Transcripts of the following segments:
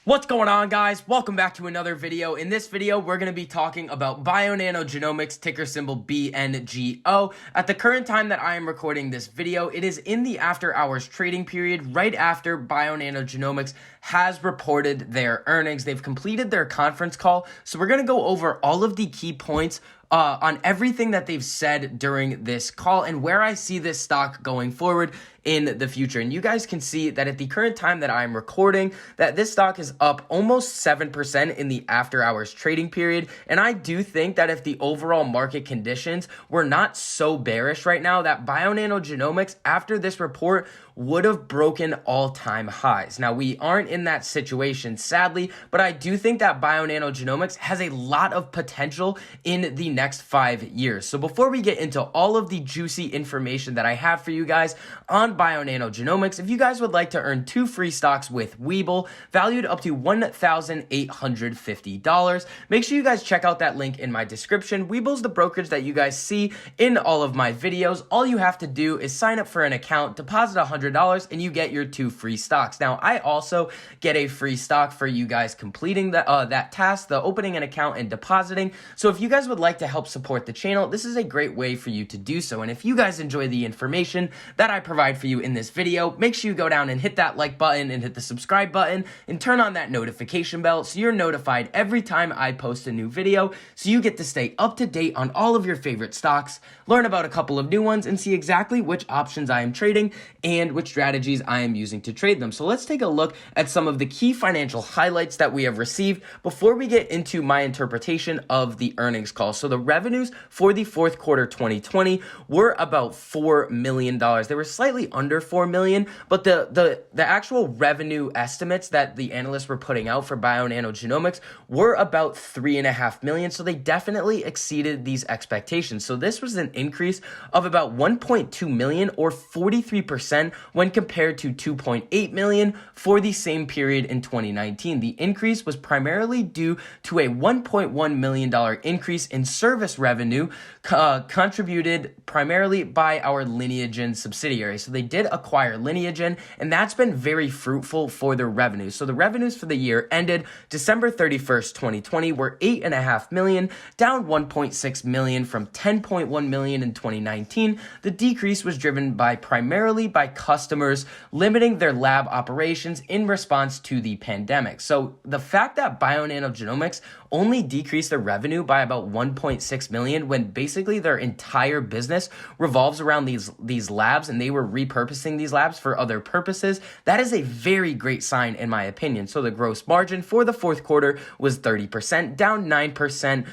What's going on, guys? Welcome back to another video. In this video, we're going to be talking about Bionano Genomics, ticker symbol BNGO. At the current time that I am recording this video, it is in the after hours trading period right after Bionano Genomics has reported their earnings. They've completed their conference call, so we're going to go over all of the key points on everything that they've said during this call and where I see this stock going forward in the future. And you guys can see that at the current time that I'm recording, that this stock is up almost 7% in the after hours trading period. And I do think that if the overall market conditions were not so bearish right now, that Bionano Genomics after this report would have broken all-time highs. Now, we aren't in that situation, sadly, but I do think that Bionano Genomics has a lot of potential in the next 5 years. So before we get into all of the juicy information that I have for you guys on Bionano Genomics, if you guys would like to earn 2 free stocks with Webull, valued up to $1,850, make sure you guys check out that link in my description. Webull's the brokerage that you guys see in all of my videos. All you have to do is sign up for an account, deposit $100, and you get your 2 free stocks. Now, I also get a free stock for you guys completing that task, the opening an account and depositing. So if you guys would like to help support the channel, this is a great way for you to do so. And if you guys enjoy the information that I provide for you in this video, make sure you go down and hit that like button and hit the subscribe button and turn on that notification bell so you're notified every time I post a new video, so you get to stay up to date on all of your favorite stocks, learn about a couple of new ones, and see exactly which options I am trading and which strategies I am using to trade them. So let's take a look at some of the key financial highlights that we have received before we get into my interpretation of the earnings call. So the revenues for the fourth quarter 2020 were about $4 million. They were slightly under $4 million, but the actual revenue estimates that the analysts were putting out for Bionano Genomics were about $3.5 million. So they definitely exceeded these expectations. So this was an increase of about $1.2 million or 43% when compared to $2.8 million for the same period in 2019. The increase was primarily due to a $1.1 million increase in service revenue contributed primarily by our Lineagen subsidiary. So they did acquire Lineagen, and that's been very fruitful for their revenues. So the revenues for the year ended December 31st, 2020 were $8.5 million, down $1.6 million from $10.1 million in 2019. The decrease was driven primarily by customers limiting their lab operations in response to the pandemic. So the fact that Bionano Genomics only decreased their revenue by about $1.6 million when basically their entire business revolves around these labs and they were repurposing these labs for other purposes, that is a very great sign in my opinion. So the gross margin for the fourth quarter was 30%, down 9%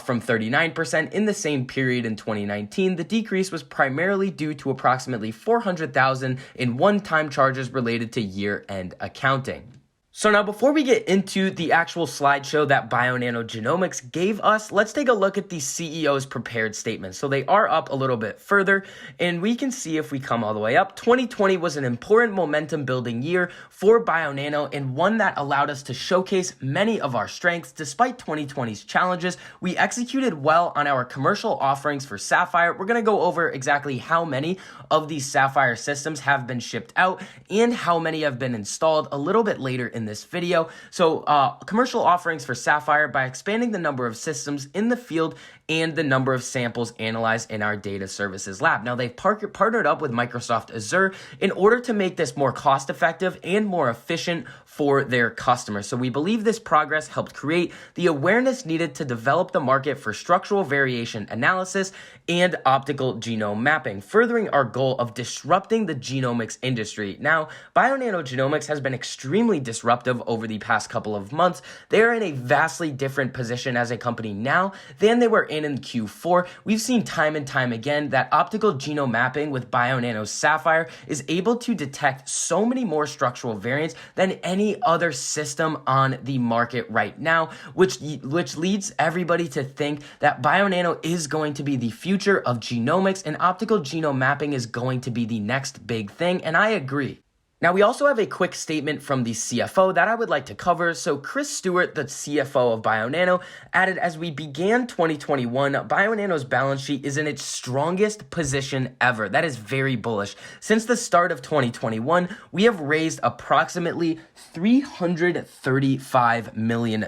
from 39% in the same period in 2019. The decrease was primarily due to approximately $400,000 in one-time charges related to year-end accounting. So now before we get into the actual slideshow that Bionano Genomics gave us, let's take a look at the CEO's prepared statements. So they are up a little bit further, and we can see if we come all the way up, 2020 was an important momentum building year for Bionano and one that allowed us to showcase many of our strengths. Despite 2020's challenges, we executed well on our commercial offerings for Sapphire. We're going to go over exactly how many of these Sapphire systems have been shipped out and how many have been installed a little bit later in this video. So commercial offerings for Sapphire by expanding the number of systems in the field and the number of samples analyzed in our data services lab. Now they've partnered up with Microsoft Azure in order to make this more cost effective and more efficient for their customers. So we believe this progress helped create the awareness needed to develop the market for structural variation analysis and optical genome mapping, furthering our goal of disrupting the genomics industry. Now, Bionano Genomics has been extremely disruptive over the past couple of months. They are in a vastly different position as a company now than they were in Q4. We've seen time and time again that optical genome mapping with Bionano Sapphire is able to detect so many more structural variants than any other system on the market right now, which leads everybody to think that Bionano is going to be the future of genomics and optical genome mapping is going to be the next big thing, and I agree. Now, we also have a quick statement from the CFO that I would like to cover. So Chris Stewart, the CFO of Bionano, added, as we began 2021, Bionano's balance sheet is in its strongest position ever. That is very bullish. Since the start of 2021, we have raised approximately $335 million.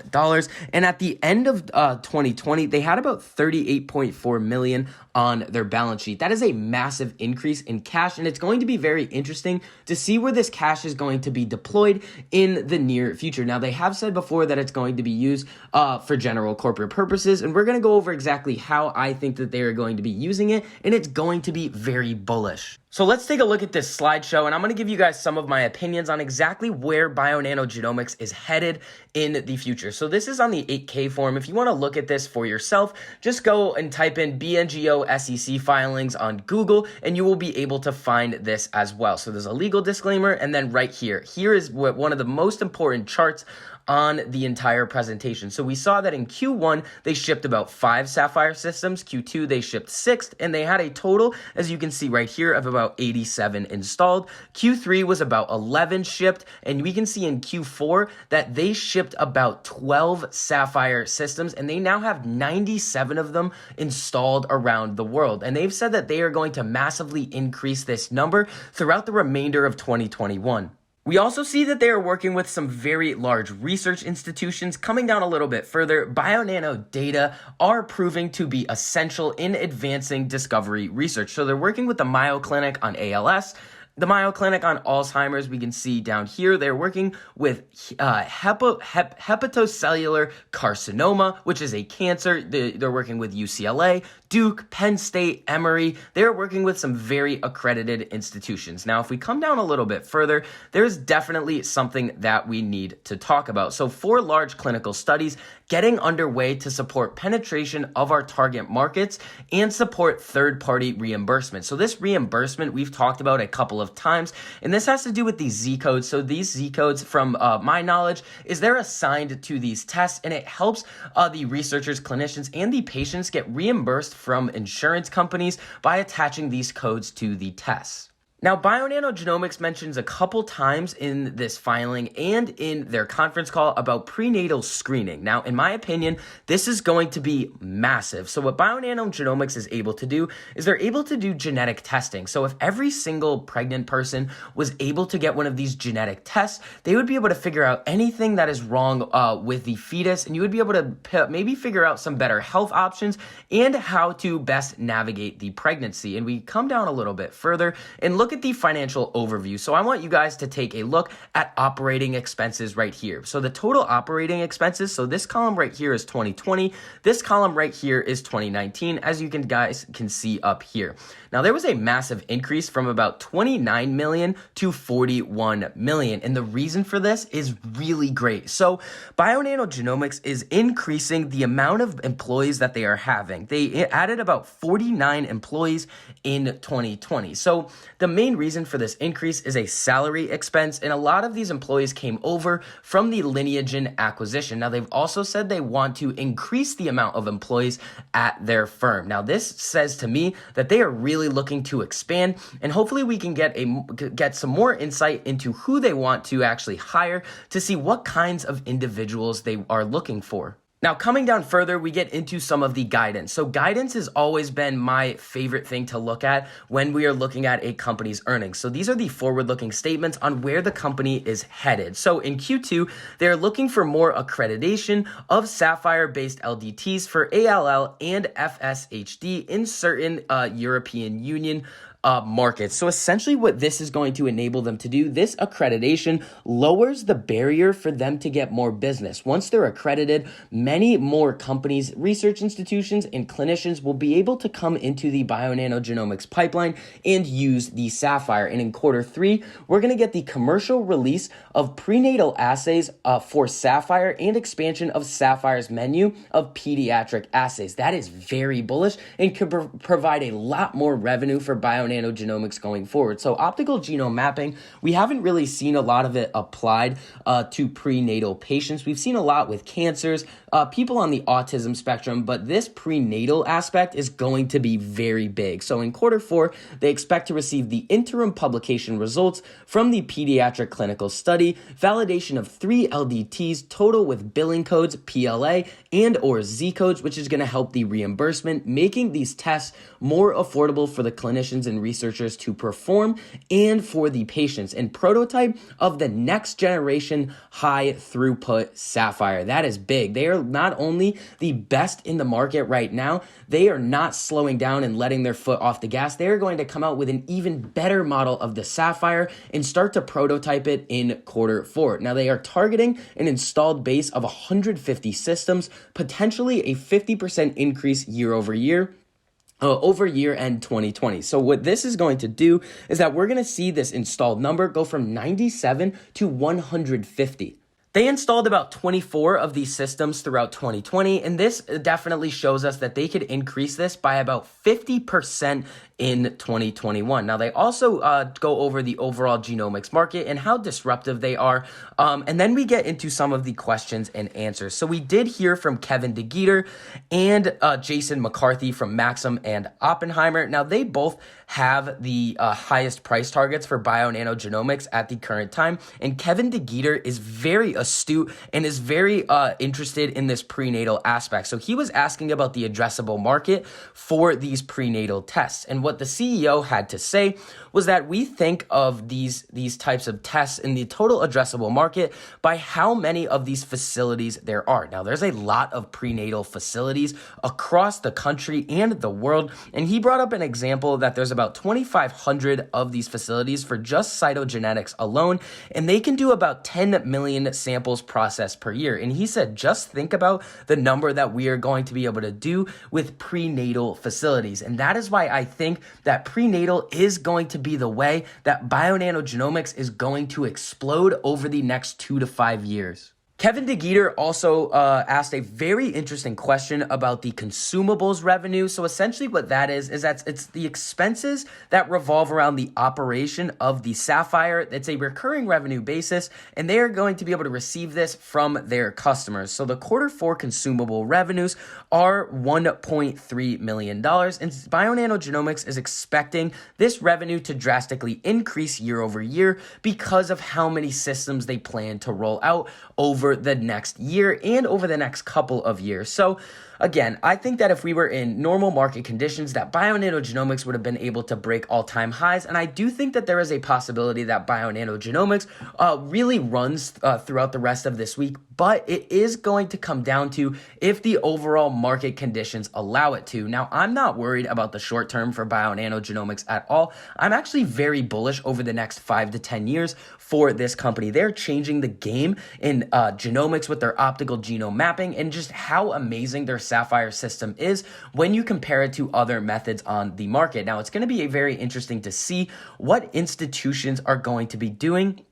And at the end of 2020, they had about $38.4 million on their balance sheet. That is a massive increase in cash, and it's going to be very interesting to see where this cash is going to be deployed in the near future. Now, they have said before that it's going to be used for general corporate purposes, and we're going to go over exactly how I think that they are going to be using it, and it's going to be very bullish. So let's take a look at this slideshow, and I'm going to give you guys some of my opinions on exactly where Bionano Genomics is headed in the future. So this is on the 8K form. If you want to look at this for yourself, just go and type in BNGO SEC filings on Google, and you will be able to find this as well. So there's a legal disclaimer, and then right here is one of the most important charts on the entire presentation. So we saw that in Q1, they shipped about 5 Sapphire systems. Q2, they shipped 6, and they had a total, as you can see right here, of about 87 installed. Q3 was about 11 shipped, and we can see in Q4 that they shipped about 12 Sapphire systems, and they now have 97 of them installed around the world. And they've said that they are going to massively increase this number throughout the remainder of 2021. We also see that they are working with some very large research institutions. Coming down a little bit further, Bionano data are proving to be essential in advancing discovery research. So they're working with the Mayo Clinic on ALS, the Mayo Clinic on Alzheimer's. We can see down here they're working with hepatocellular carcinoma, which is a cancer. They're working with UCLA, Duke, Penn State, Emory. They're working with some very accredited institutions. Now, if we come down a little bit further, there's definitely something that we need to talk about. So 4 large clinical studies getting underway to support penetration of our target markets and support third-party reimbursement. So this reimbursement we've talked about a couple of times, and this has to do with these Z codes. So these Z codes, from my knowledge, is they're assigned to these tests, and it helps the researchers, clinicians, and the patients get reimbursed from insurance companies by attaching these codes to the tests. Now, Bionano Genomics mentions a couple times in this filing and in their conference call about prenatal screening. Now, in my opinion, this is going to be massive. So what Bionano Genomics is able to do is they're able to do genetic testing. So if every single pregnant person was able to get one of these genetic tests, they would be able to figure out anything that is wrong with the fetus, and you would be able to maybe figure out some better health options and how to best navigate the pregnancy. And we come down a little bit further and look at the financial overview. So I want you guys to take a look at operating expenses right here. So the total operating expenses, so this column right here is 2020. This column right here is 2019, as you guys can see up here. Now, there was a massive increase from about 29 million to 41 million. And the reason for this is really great. So Bionano Genomics is increasing the amount of employees that they are having. They added about 49 employees in 2020. So the main reason for this increase is a salary expense, and a lot of these employees came over from the Lineagen acquisition. Now, they've also said they want to increase the amount of employees at their firm. Now, this says to me that they are really looking to expand, and hopefully we can get some more insight into who they want to actually hire to see what kinds of individuals they are looking for. Now, coming down further, we get into some of the guidance. So guidance has always been my favorite thing to look at when we are looking at a company's earnings. So these are the forward-looking statements on where the company is headed. So in Q2, they're looking for more accreditation of Sapphire-based LDTs for ALL and FSHD in certain European Union markets. So essentially what this is going to enable them to do, this accreditation lowers the barrier for them to get more business. Once they're accredited, many more companies, research institutions, and clinicians will be able to come into the Bionano Genomics pipeline and use the Sapphire. And in Q3, we're going to get the commercial release of prenatal assays for Sapphire and expansion of Sapphire's menu of pediatric assays. That is very bullish and could provide a lot more revenue for Bionano Bionano Genomics going forward. So optical genome mapping, we haven't really seen a lot of it applied to prenatal patients. We've seen a lot with cancers, people on the autism spectrum, but this prenatal aspect is going to be very big. So in Q4, they expect to receive the interim publication results from the pediatric clinical study, validation of 3 LDTs total with billing codes, PLA, and or Z codes, which is going to help the reimbursement, making these tests more affordable for the clinicians and researchers to perform and for the patients, and prototype of the next generation high throughput Saphyr. That is big. They are not only the best in the market right now, they are not slowing down and letting their foot off the gas. They are going to come out with an even better model of the Saphyr and start to prototype it in Q4. Now they are targeting an installed base of 150 systems, potentially a 50% increase year over year. Over year end 2020. So what this is going to do is that we're going to see this installed number go from 97 to 150. They installed about 24 of these systems throughout 2020, and this definitely shows us that they could increase this by about 50% in 2021. Now, they also go over the overall genomics market and how disruptive they are, and then we get into some of the questions and answers. So we did hear from Kevin DeGeeter and Jason McCarthy from Maxim and Oppenheimer. Now, they both have the highest price targets for Bionano Genomics at the current time, and Kevin DeGeeter is very astute and is very interested in this prenatal aspect. So he was asking about the addressable market for these prenatal tests, and what the CEO had to say was that we think of these types of tests in the total addressable market by how many of these facilities there are. Now, there's a lot of prenatal facilities across the country and the world, and he brought up an example that there's about 2,500 of these facilities for just cytogenetics alone, and they can do about 10 million samples processed per year. And he said, just think about the number that we are going to be able to do with prenatal facilities. And that is why I think that prenatal is going to be the way that Bionano Genomics is going to explode over the next 2 to 5 years. Kevin DeGeeter also asked a very interesting question about the consumables revenue. So essentially what that is that it's the expenses that revolve around the operation of the Saphyr. It's a recurring revenue basis, and they are going to be able to receive this from their customers. So the Q4 consumable revenues are $1.3 million, and Bionano Genomics is expecting this revenue to drastically increase year over year because of how many systems they plan to roll out over the next year and over the next couple of years. So again, I think that if we were in normal market conditions, that Bionano Genomics would have been able to break all-time highs, and I do think that there is a possibility that Bionano Genomics really runs throughout the rest of this week, but it is going to come down to if the overall market conditions allow it to. Now, I'm not worried about the short term for Bionano Genomics at all. I'm actually very bullish over the next 5 to 10 years for this company. They're changing the game in genomics with their optical genome mapping, and just how amazing their Saphyr system is when you compare it to other methods on the market. Now, it's going to be very interesting to see what institutions are going to be doing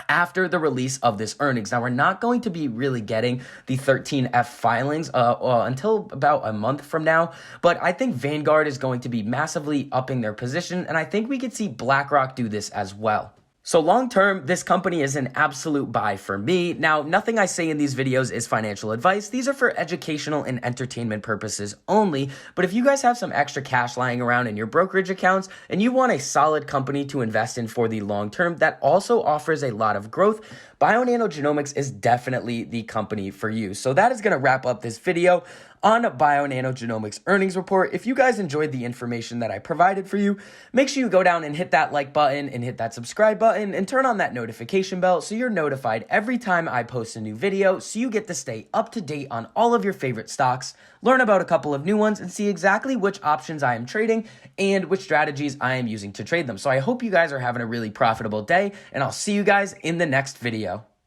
after the release of this earnings. Now, we're not going to be really getting the 13F filings until about a month from now, but I think Vanguard is going to be massively upping their position, and I think we could see BlackRock do this as well. So long term, this company is an absolute buy for me. Now, nothing I say in these videos is financial advice. These are for educational and entertainment purposes only. But if you guys have some extra cash lying around in your brokerage accounts and you want a solid company to invest in for the long term that also offers a lot of growth, Bionano Genomics is definitely the company for you. So that is going to wrap up this video on Bionano Genomics earnings report. If you guys enjoyed the information that I provided for you, make sure you go down and hit that like button and hit that subscribe button and turn on that notification bell so you're notified every time I post a new video, so you get to stay up to date on all of your favorite stocks, learn about a couple of new ones, and see exactly which options I am trading and which strategies I am using to trade them. So I hope you guys are having a really profitable day, and I'll see you guys in the next video.